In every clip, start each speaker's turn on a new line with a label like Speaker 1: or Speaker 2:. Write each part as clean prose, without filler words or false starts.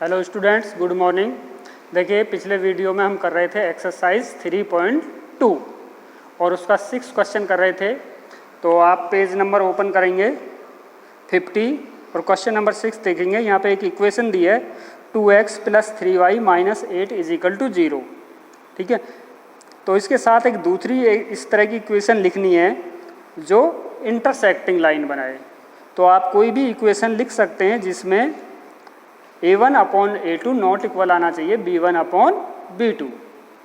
Speaker 1: Hello students, good morning. देखिए, पिछले video में हम कर रहे थे एक्सरसाइज 3.2 और उसका 6 क्वेश्चन कर रहे थे। तो आप पेज नंबर ओपन करेंगे 50 और क्वेश्चन नंबर 6 देखेंगे। यहाँ पे एक इक्वेशन दी है 2x + 3y - 8 = 0। ठीक है, तो इसके साथ एक दूसरी इस तरह की इक्वेशन लिखनी है जो इंटरसेक्टिंग लाइन बनाए। तो आप कोई भी इक्वेशन लिख सकते हैं जिसमें a1/a2 नॉट इक्वल आना चाहिए b1/b2।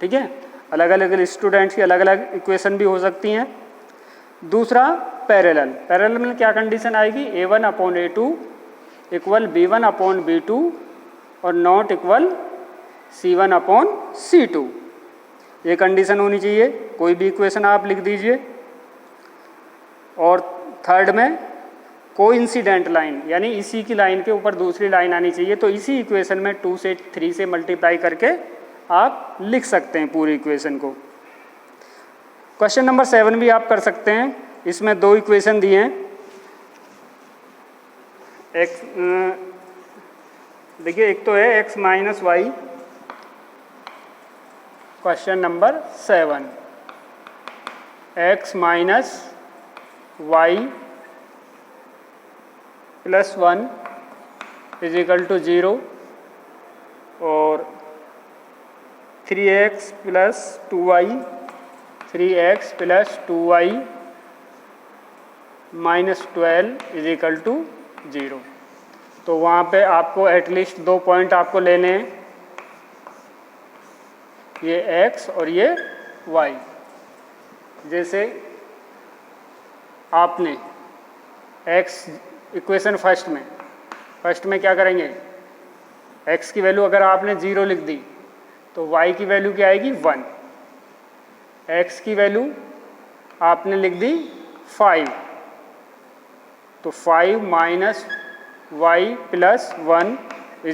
Speaker 1: ठीक है, अलग अलग स्टूडेंट्स की अलग अलग इक्वेशन भी हो सकती हैं। दूसरा पैरेलल में क्या कंडीशन आएगी, a1/a2 इक्वल b1/b2 और नॉट इक्वल c1/c2। ये कंडीशन होनी चाहिए। कोई भी इक्वेशन आप लिख दीजिए। और थर्ड में कोइंसिडेंट लाइन, यानी इसी की लाइन के ऊपर दूसरी लाइन आनी चाहिए। तो इसी इक्वेशन में 2 से 3 से मल्टीप्लाई करके आप लिख सकते हैं पूरी इक्वेशन को। क्वेश्चन नंबर 7 भी आप कर सकते हैं। इसमें 2 इक्वेशन दिए हैं। देखिए, एक तो है x - y। Question number 7, x - y + 1 = 0 और 3x + 2y - 12 = 0। तो वहाँ पे आपको एटलीस्ट 2 पॉइंट आपको लेने हैं, ये x और ये y। जैसे आपने x इक्वेशन फर्स्ट में क्या करेंगे, x की वैल्यू अगर आपने 0 लिख दी तो y की वैल्यू क्या आएगी 1। x की वैल्यू आपने लिख दी 5, तो 5 - y + 1 =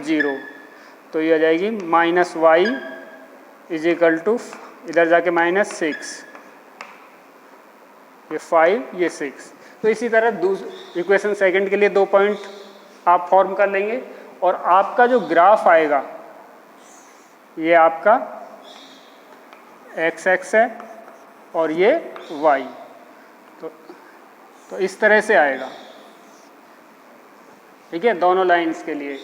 Speaker 1: 0। तो ये आ जाएगी -y = इधर जाके -6, ये 5 ये 6। तो इसी तरह इक्वेशन सेकंड के लिए 2 पॉइंट आप फॉर्म कर लेंगे। और आपका जो ग्राफ आएगा ये आपका x है और ये y। तो इस तरह से आएगा। ठीक है, दोनों लाइंस के लिए।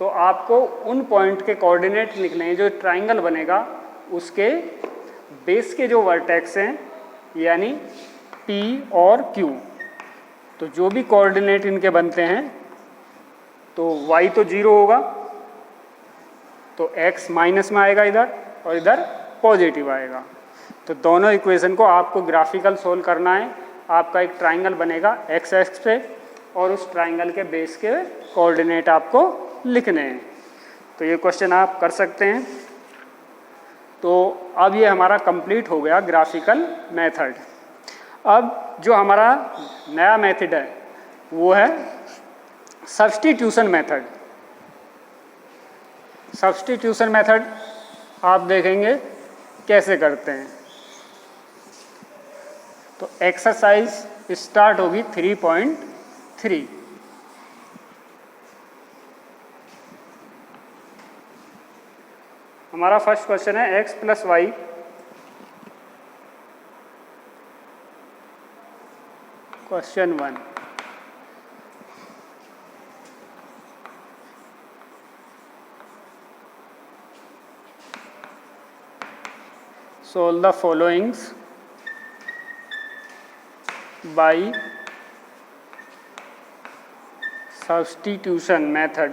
Speaker 1: तो आपको उन पॉइंट के कोऑर्डिनेट लिखने हैं जो ट्राइंगल बनेगा, उसके बेस के जो वर्टेक्स हैं, यानी P और Q। तो जो भी कोऑर्डिनेट इनके बनते हैं, तो y तो 0 होगा, तो x माइनस में आएगा इधर और इधर पॉजिटिव आएगा। तो दोनों इक्वेशन को आपको ग्राफिकल सोल्व करना है। आपका एक ट्राइंगल बनेगा x एक्स पे और उस ट्राइंगल के बेस के कोऑर्डिनेट आपको लिखने हैं। तो ये क्वेश्चन आप कर सकते हैं। तो अब ये हमारा कंप्लीट हो गया ग्राफिकल मेथड। अब जो हमारा नया मेथड है वो है सब्स्टिट्यूशन मेथड। सब्स्टिट्यूशन मेथड आप देखेंगे कैसे करते हैं। तो एक्सरसाइज स्टार्ट होगी 3.3। हमारा फर्स्ट क्वेश्चन है x + y question 1। Solve the followings by substitution method।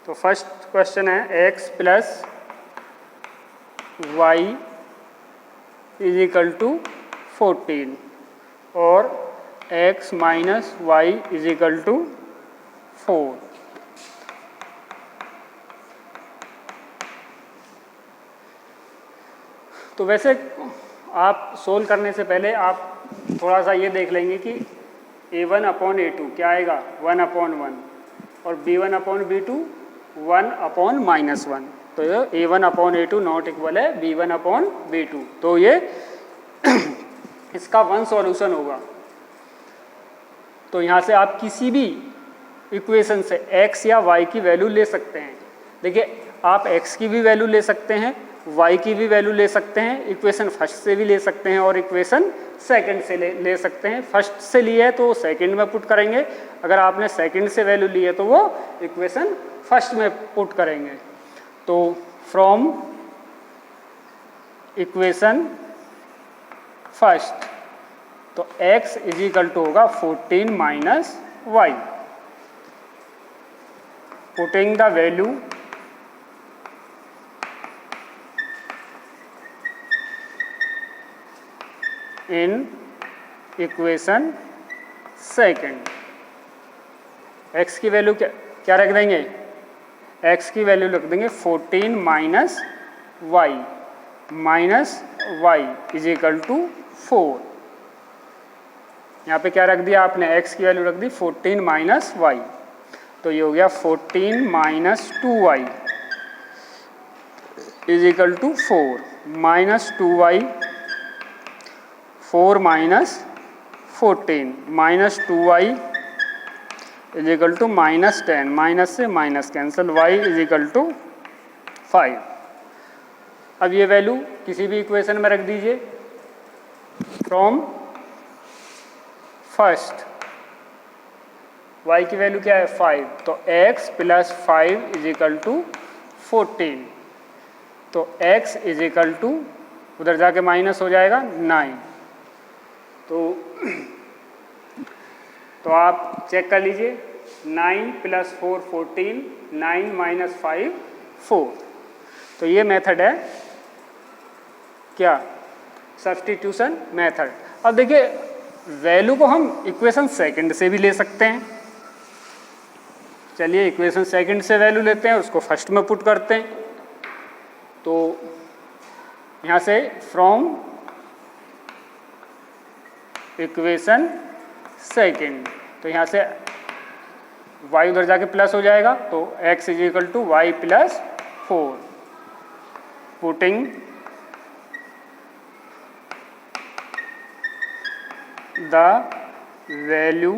Speaker 1: तो फर्स्ट क्वेश्चन है x + y = 14 और x - y = 4। तो वैसे आप सोल्व करने से पहले आप थोड़ा सा ये देख लेंगे कि a1/a2 क्या आएगा 1/1 और b1/b2 1/-1, तो ये a1/a2 नॉट इक्वल है b1/b2, तो ये इसका वन सॉल्यूशन होगा। तो यहाँ से आप किसी भी इक्वेशन से x या y की वैल्यू ले सकते हैं। देखिए आप x की भी वैल्यू ले सकते हैं, y की भी वैल्यू ले सकते हैं, इक्वेशन फर्स्ट से भी ले सकते हैं और इक्वेशन सेकंड से ले सकते हैं। फर्स्ट से लिए है तो सेकंड में पुट करेंगे, अगर आपने सेकंड से वैल्यू ली है तो वो इक्वेशन फर्स्ट में पुट करेंगे। तो फ्रॉम इक्वेशन फर्स्ट तो x इजिकल टू होगा 14 minus y. Putting the value in equation second, x की वैल्यू क्या रख देंगे, x की वैल्यू रख देंगे 14 minus y is equal to 4। यहाँ पे क्या रख दिया आपने, x की वैल्यू रख दी 14 माइनस वाई, तो ये हो गया 14 minus 2y is equal to 4 minus 2y, 4 minus 14 minus 2y is equal to minus 10, minus से minus cancel, y is equal to 5। अब ये वैल्यू किसी भी इक्वेशन में रख दीजिए। फ्रॉम फर्स्ट y की वैल्यू क्या है 5, तो x plus 5 is equal to 14, तो x इज इक्वल टू उधर जाके माइनस हो जाएगा 9। तो आप चेक कर लीजिए, 9 प्लस 4 14, 9 माइनस 5 4। तो ये मेथड है क्या, सब्स्टिट्यूशन मेथड। अब देखिए वैल्यू को हम इक्वेशन सेकंड से भी ले सकते हैं। चलिए इक्वेशन सेकंड से वैल्यू लेते हैं, उसको फर्स्ट में पुट करते हैं। तो यहाँ से फ्रॉम इक्वेशन सेकंड, तो यहाँ से y उधर जाके प्लस हो जाएगा, तो x is equal to y plus 4। Putting the value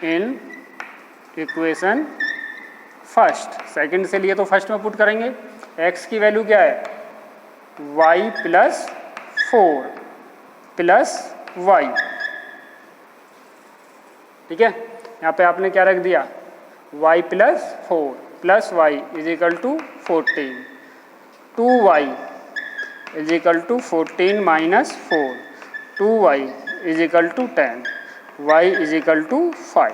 Speaker 1: in equation first, second से लिए तो फर्स्ट में पुट करेंगे। x की वैल्यू क्या है, y प्लस 4 प्लस y, ठीक है। यहाँ पे आपने क्या रख दिया, y plus 4 plus y is equal to 14, 2y is equal to 14 minus 4, 2y is equal to 10, y is equal to 5।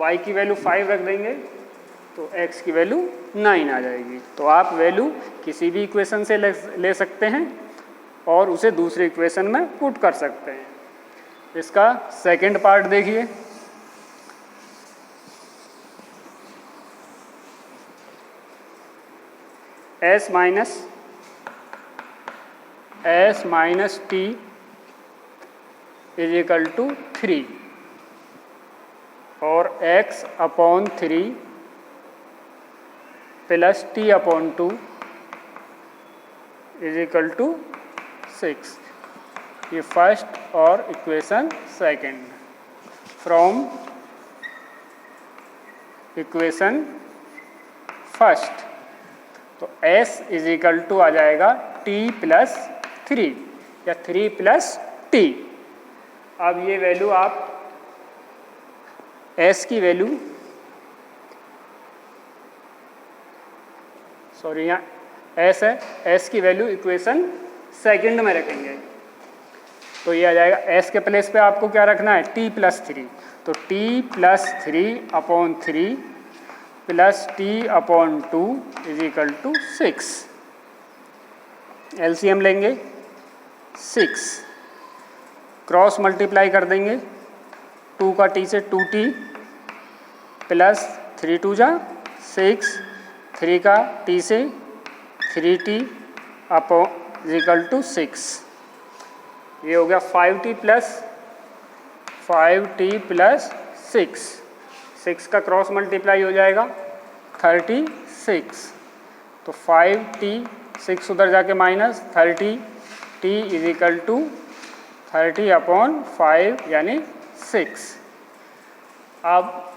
Speaker 1: y की वैल्यू 5 रख देंगे तो x की वैल्यू 9 आ जाएगी। तो आप वैल्यू किसी भी इक्वेशन से ले सकते हैं और उसे दूसरे इक्वेशन में पुट कर सकते हैं। इसका सेकंड पार्ट देखिए, s minus t is equal to 3 और x upon 3 plus t upon 2 is equal to 6। ये फर्स्ट और equation second. From equation first तो s इज इक्वल टू आ जाएगा t प्लस 3 या 3 प्लस t। अब ये वैल्यू आप s की वैल्यू, सॉरी यहाँ s है, s की वैल्यू इक्वेशन सेकंड में रखेंगे तो ये आ जाएगा s के प्लेस पे आपको क्या रखना है, t प्लस 3, तो t plus 3 upon 3 plus t upon 2 is equal to 6। LCM लेंगे 6, क्रॉस मल्टीप्लाई कर देंगे, 2 का t से 2t प्लस 3 2 जा 6, 3 का t से 3t upon is equal to 6। ये हो गया 5t प्लस 6, 6 का क्रॉस मल्टीप्लाई हो जाएगा 36, तो 5t, 6 उधर जाके minus 30t is equal to 30/5 यानी 6। अब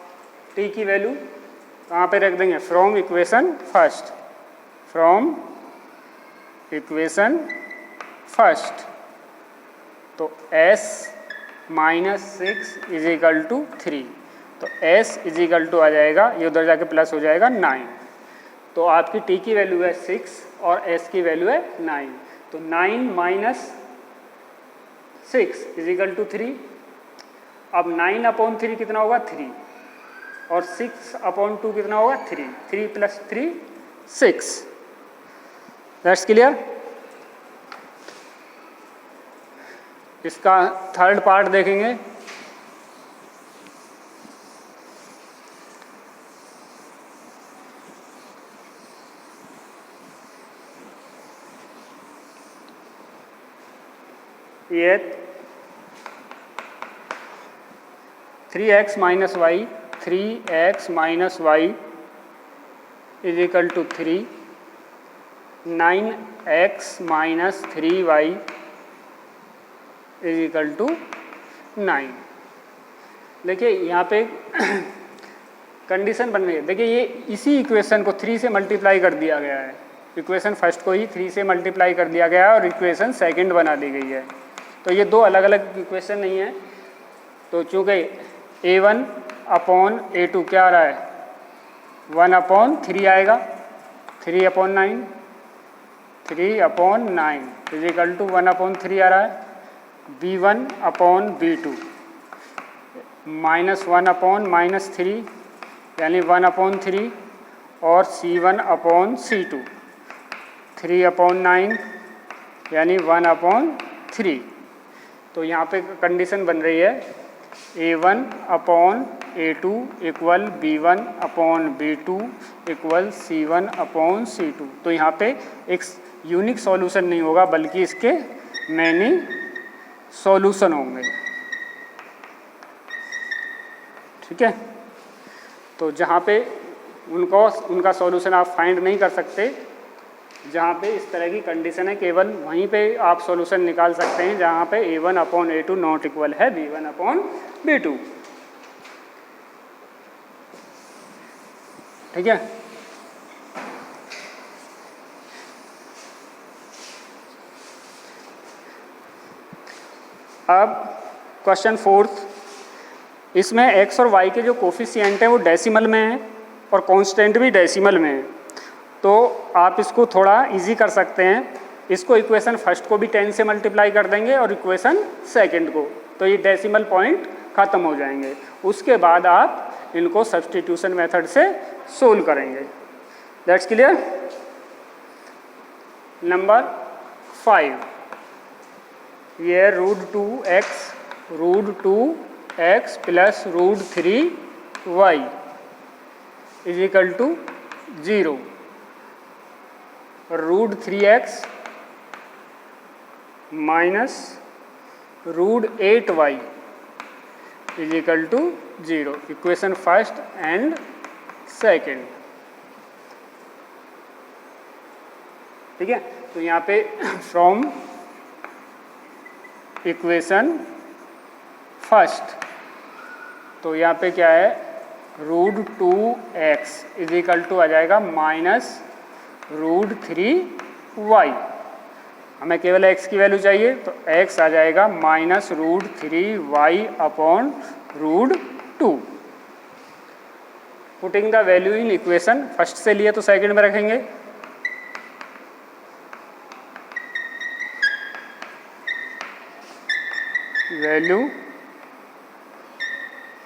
Speaker 1: t की वैल्यू कहाँ पे रख देंगे? From equation first, from equation first, तो s -6 इज इक्वल टू 3, तो s इज इक्वल टू आ जाएगा, ये उधर जाके प्लस हो जाएगा 9। तो आपकी t की वैल्यू है 6 और s की वैल्यू है 9, तो 9 - 6 इज इक्वल टू 3। अब 9/3 कितना होगा? 3, और 6/2 कितना होगा? 3, 3 + 3 6। That's clear. इसका थर्ड पार्ट देखेंगे। ये 3x - y, 3x - y is equal to 3, 9x - 3y is equal to 9। देखिए यहाँ पे कंडीशन बन रही है। देखिए ये इसी इक्वेशन को 3 से मल्टीप्लाई कर दिया गया है, इक्वेशन फर्स्ट को ही 3 से मल्टीप्लाई कर दिया गया है और इक्वेशन सेकंड बना दी गई है। तो ये दो अलग अलग इक्वेशन नहीं है। तो चूँकि a1/a2 क्या आ रहा है? 1/3 आएगा, 3/9, 3/9 इज इक्वल टू 1/3 आ रहा है। b1/b2 -1/-3 यानी 1/3, और c1/c2 3/9 यानी 1/3। तो यहाँ पे कंडीशन बन रही है a1/a2 equal b1/b2 equal c1/c2। तो यहाँ पे एक यूनिक सॉल्यूशन नहीं होगा, बल्कि इसके मैनी सॉल्यूशन होंगे। ठीक है। तो जहाँ पे उनका सॉल्यूशन आप फाइंड नहीं कर सकते, जहाँ पे इस तरह की कंडीशन है, केवल वहीं पे आप सॉल्यूशन निकाल सकते हैं जहाँ पे a1/a2 नॉट इक्वल है b1/b2। ठीक है। अब क्वेश्चन 4, इसमें x और y के जो कोफिशिएंट हैं वो डेसिमल में हैं और कांस्टेंट भी डेसिमल में है। तो आप इसको थोड़ा इजी कर सकते हैं। इसको इक्वेशन फर्स्ट को भी 10 से मल्टीप्लाई कर देंगे और इक्वेशन सेकंड को, तो ये डेसिमल पॉइंट ख़त्म हो जाएंगे। उसके बाद आप इनको सब्स्टिट्यूशन मेथड से सोल्व करेंगे। That's clear. नंबर 5, ये √2x plus √3y is equal to 0, √3x minus √8y is equal to 0। Equation first and second. ठीक है। तो यहाँ पे फ्रॉम इक्वेशन फर्स्ट, तो यहाँ पे क्या है? √2x इज इक्वल टू आ जाएगा माइनस √3y। हमें केवल x की वैल्यू चाहिए, तो x आ जाएगा minus √3y/√2। Putting the value in equation first से लिए तो सेकंड में रखेंगे। वैल्यू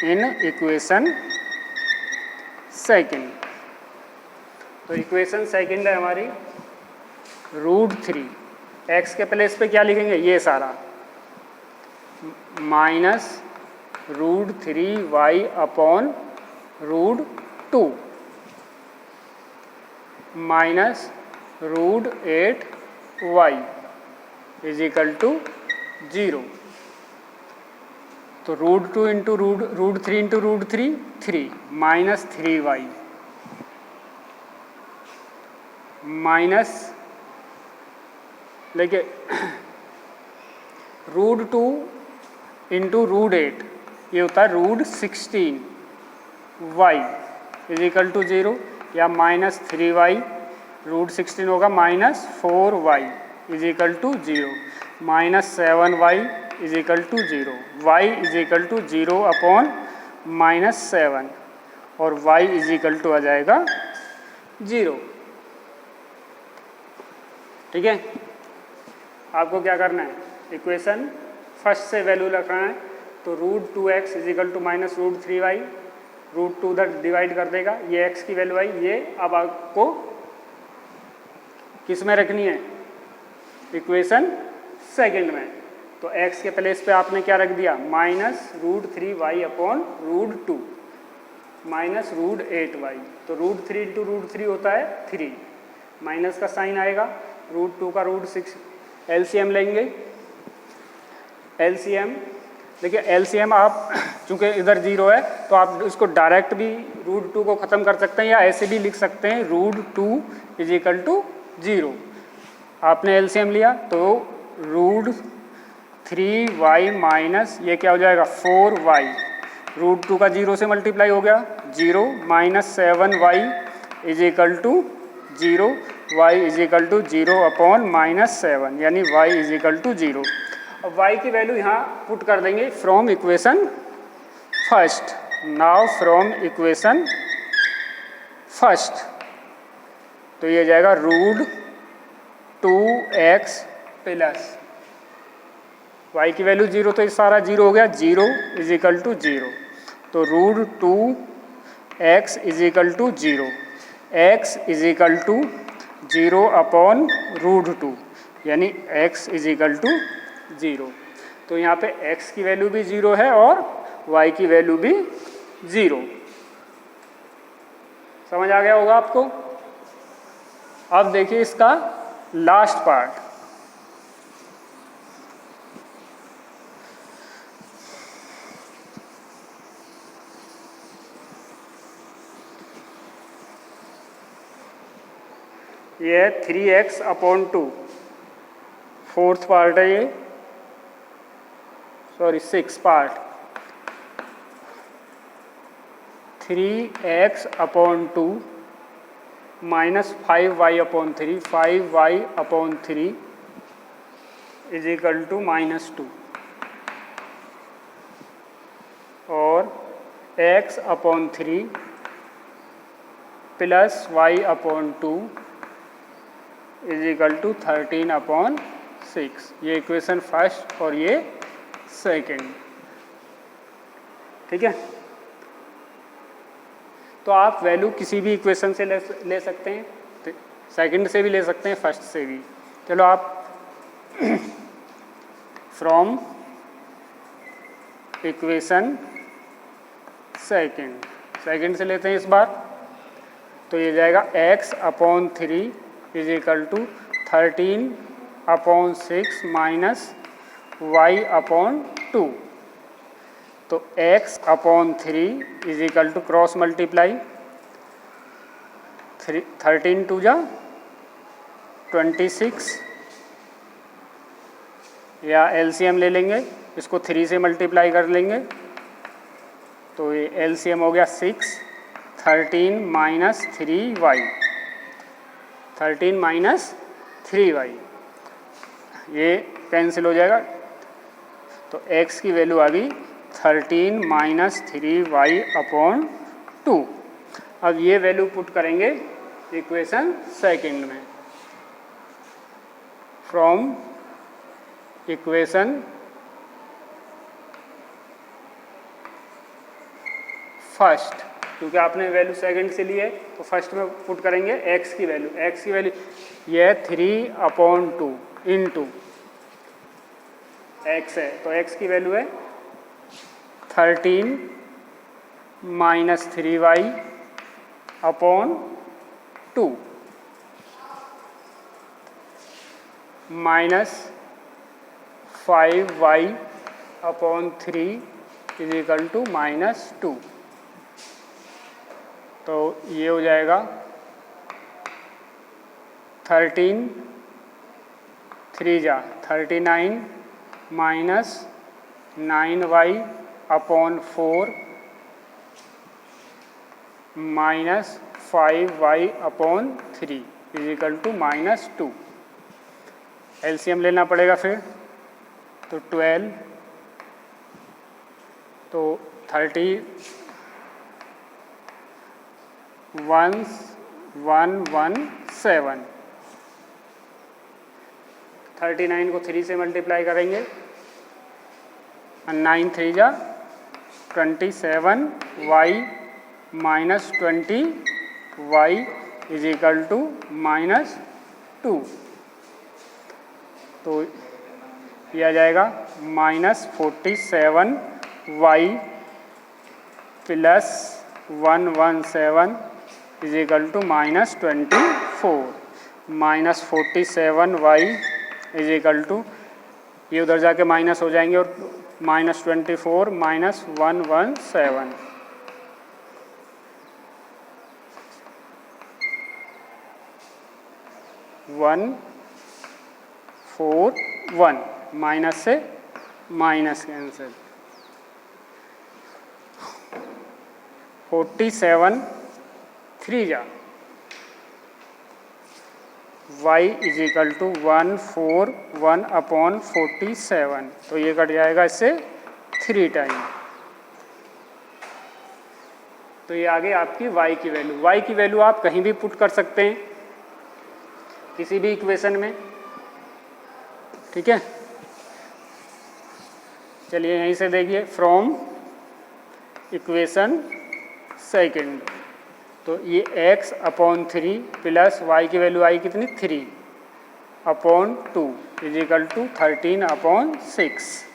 Speaker 1: इन इक्वेशन सेकंड, तो इक्वेशन सेकंड है हमारी √3। x के प्लेस पे क्या लिखेंगे? ये सारा minus √3y/√2 minus √8y is equal to 0। तो तो √2 into √3 into √3 3 minus 3y minus देखिए √2 इंटू √8 ये होता है √16y इज इक्वल टू 0 या माइनस 3y √16 होगा minus 4y is equal to 0 minus 7y is equal to 0 y is equal to 0 upon minus 7 और y is equal to आ जाएगा 0। ठीक है, आपको क्या करना है, इक्वेशन फर्स्ट से वैल्यू रखना है। तो √2x is equal to minus √3y √2 उधर डिवाइड कर देगा, ये x की वैल्यू आई, ये अब आपको किस में रखनी है, इक्वेशन सेकंड में। तो x के प्लेस पे आपने क्या रख दिया, minus √3y upon √2 minus √8y। तो √3 इंटू √3 होता है 3, माइनस का साइन आएगा, √2 का √6 एलसीएम लेंगे। एलसीएम देखिए, एलसीएम आप चूंकि इधर 0 है तो आप इसको डायरेक्ट भी √2 को ख़त्म कर सकते हैं या ऐसे भी लिख सकते हैं √2 इज इक्वल टू 0। आपने एलसीएम लिया तो √3y माइनस ये क्या हो जाएगा 4y, √2 का 0 से मल्टीप्लाई हो गया 0 minus 7y is equal to 0 y is equal to 0 upon minus 7 यानी y इज इक्वल टू 0। अब y की वैल्यू यहाँ पुट कर देंगे from equation first. Now from equation first तो ये जाएगा √2x प्लस y की वैल्यू 0 तो ये सारा 0 हो गया, 0 इज इक्वल टू 0। तो √2x is equal to 0, x is equal to 0 upon √2 यानी x इज इक्वल टू 0। तो यहाँ पे x की वैल्यू भी 0 है और y की वैल्यू भी 0। समझ आ गया होगा आपको। अब देखिए इसका लास्ट पार्ट, ये 3x अपॉन 2 फोर्थ पार्ट है, ये sorry 6 part. 3x upon 2 minus 5y upon 3, 5y upon 3 is equal to minus 2 और x upon 3 plus y upon 2 is equal to 13 upon 6। ये इक्वेशन फर्स्ट और ये सेकंड। ठीक है, तो आप वैल्यू किसी भी इक्वेशन से ले सकते हैं, सेकंड से भी ले सकते हैं, फर्स्ट से भी। चलो आप फ्रॉम इक्वेशन सेकंड से लेते हैं इस बार। तो ये जाएगा x upon 3 is equal to 13 upon 6 minus y upon 2। तो x upon 3 is equal to cross multiply 13 2 जा 26 या एलसीएम ले लेंगे, इसको 3 से मल्टीप्लाई कर लेंगे तो ये एलसीएम हो गया 6, 13 माइनस 3y, 13 माइनस 3y, ये कैंसिल हो जाएगा। तो x की वैल्यू आ गई 13 माइनस 3y अपॉन 2। अब ये वैल्यू पुट करेंगे इक्वेशन सेकंड में। फ्रॉम इक्वेशन फर्स्ट, क्योंकि आपने वैल्यू सेकंड से ली है तो फर्स्ट में पुट करेंगे x की वैल्यू। x की वैल्यू ये 3 अपॉन 2 इंटू x है, तो x की वैल्यू है 13 minus 3y upon 2 minus 5y upon 3 is equal to -2। तो ये हो जाएगा 13 3 जा 39 minus 9y upon 4 minus 5y upon 3 is equal to -2। LCM लेना पड़ेगा फिर, तो 12 तो 31,117। 39 को 3 से मल्टीप्लाई करेंगे, 9 3 जा 27y minus 20y is equal to -2। तो यह आ जाएगा -47y plus 117 is equal to -24। -47y is equal to, ये उधर जाके माइनस हो जाएंगे और -24 माइनस 117 141 माइनस से माइनस कैंसिल। 47 3 जा y is equal to 141 upon 47, तो ये कट जाएगा इससे 3 टाइम। तो ये आ गई आपकी y की वैल्यू। y की वैल्यू आप कहीं भी पुट कर सकते हैं किसी भी इक्वेशन में, ठीक है। चलिए यहीं से देखिए, फ्रॉम इक्वेशन सेकंड, तो ये x अपॉन 3 प्लस y की वैल्यू आई कितनी 3 upon 2 is equal to 13 upon 6।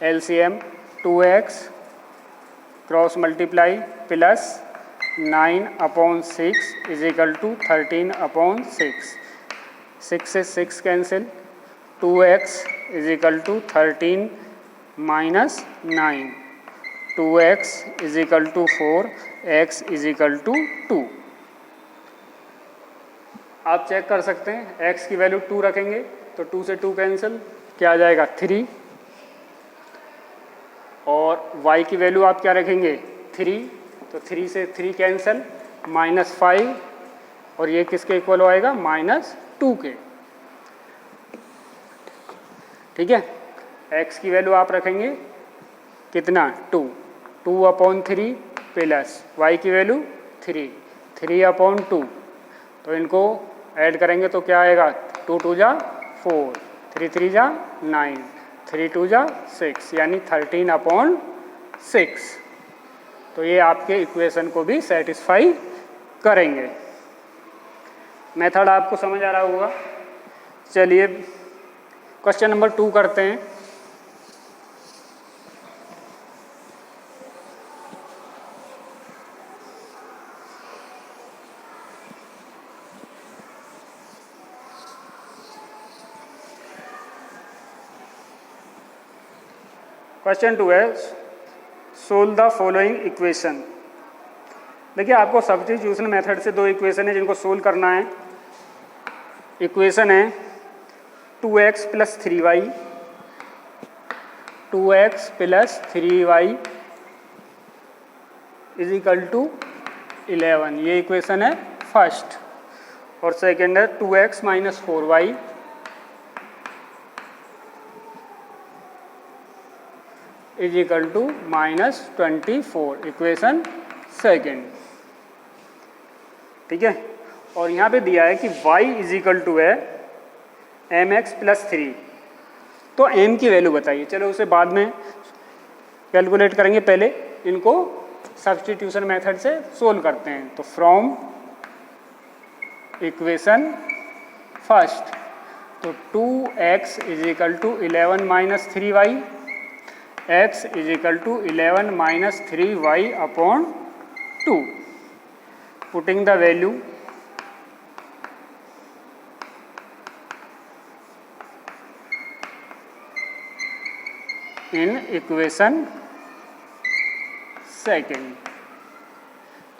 Speaker 1: LCM 2x cross multiply plus 9 upon 6 is equal to 13 upon 6। 6 से 6 cancel, 2x is equal to 13 minus 9, 2x is equal to 4, x is equal to 2। आप check कर सकते हैं, x की value 2 रखेंगे तो 2 से 2 cancel, क्या आ जाएगा 3, और y की वैल्यू आप क्या रखेंगे 3, तो 3 से 3 कैंसिल, -5, और ये किसके इक्वल आएगा -2 के, ठीक है। x की वैल्यू आप रखेंगे कितना 2 अपॉन 3 प्लस y की वैल्यू 3 अपॉन 2, तो इनको ऐड करेंगे तो क्या आएगा 2 2 जा 4, 3 3 जा 9, 3 2 जा 6, यानी 13 अपॉन 6। तो ये आपके इक्वेशन को भी सेटिस्फाई करेंगे। मेथड आपको समझ आ रहा होगा। चलिए क्वेश्चन नंबर 2 करते हैं। क्वेश्चन 2 है, सोल्व द फॉलोइंग इक्वेशन। देखिए आपको सब्स्टिट्यूशन मेथड से 2 इक्वेशन है जिनको सोल्व करना है। इक्वेशन है 2x plus 3y, 2x plus 3y is equal to 11, ये इक्वेशन है फर्स्ट। और सेकेंड है 2x minus 4y is equal to -24, equation second, ठीक है। और यहाँ पे दिया है कि y इज इक्वल टू है mx प्लस 3, तो m की वैल्यू बताइए। चलो उसे बाद में कैलकुलेट करेंगे, पहले इनको सब्स्टिट्यूशन मेथड से सोल्व करते हैं। तो फ्रॉम इक्वेशन फर्स्ट, तो 2x is equal to 11 minus 3y, x is equal to 11 minus 3y upon 2, putting the value in equation second.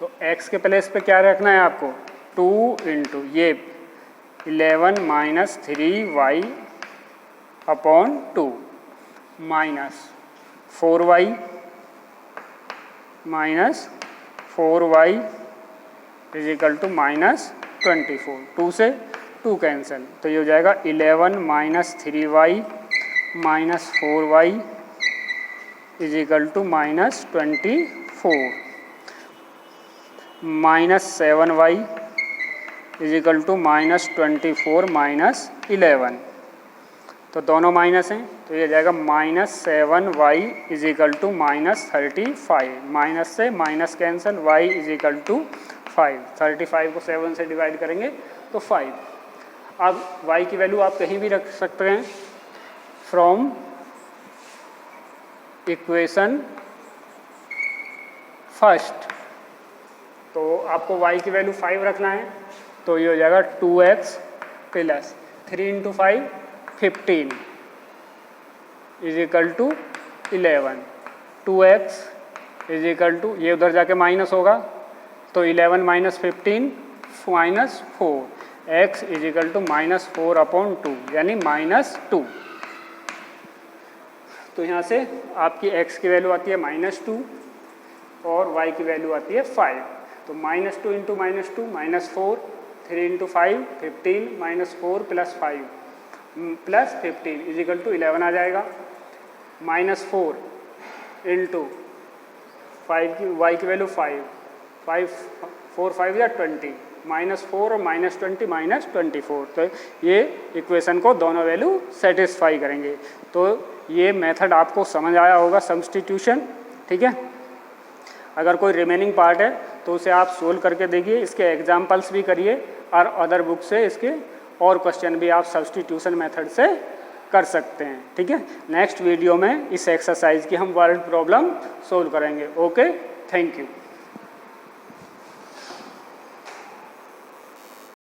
Speaker 1: तो x के प्लेस पे क्या रखना है आपको, 2 इंटू ये 11 minus 3y upon 2 minus 4y is equal to minus 24। 2 से 2 cancel, तो ये हो जाएगा 11 minus 3y minus 4y is equal to minus 24 minus 7y is equal to minus 24 minus 11। तो दोनों माइनस हैं, तो ये जाएगा minus 7y is equal to minus 35। Minus से minus cancel, y is equal to 5। 35 को 7 से डिवाइड करेंगे तो 5। अब y की वैल्यू आप कहीं भी रख सकते हैं फ्रॉम इक्वेशन फर्स्ट। तो आपको y की वैल्यू 5 रखना है, तो ये हो जाएगा 2x plus 3 into 5 15 is equal to 11। 2x is equal to, ये उधर जाके माइनस होगा तो 11 minus 15 minus 4, x is equal to minus 4 upon 2 यानी माइनस 2। तो यहाँ से आपकी x की वैल्यू आती है माइनस 2 और y की वैल्यू आती है 5। तो minus 2 into minus 2 minus 4, 3 into 5 15 minus 4 plus 5 plus 15 is equal to 11 आ जाएगा। माइनस 4 इंटू 5 की y की वैल्यू 5 4 5 या 20 माइनस 4 और माइनस 20 माइनस 24। तो ये इक्वेशन को दोनों वैल्यू सेटिस्फाई करेंगे। तो ये मेथड आपको समझ आया होगा सब्स्टिट्यूशन, ठीक है। अगर कोई रिमेनिंग पार्ट है तो उसे आप सोल्व करके देखिए, इसके एग्जाम्पल्स भी करिए और अदर बुक से इसके और क्वेश्चन भी आप सब्स्टिट्यूशन मेथड से कर सकते हैं, ठीक है। नेक्स्ट वीडियो में इस एक्सरसाइज की हम वर्ड प्रॉब्लम सोल्व करेंगे। Okay, thank you.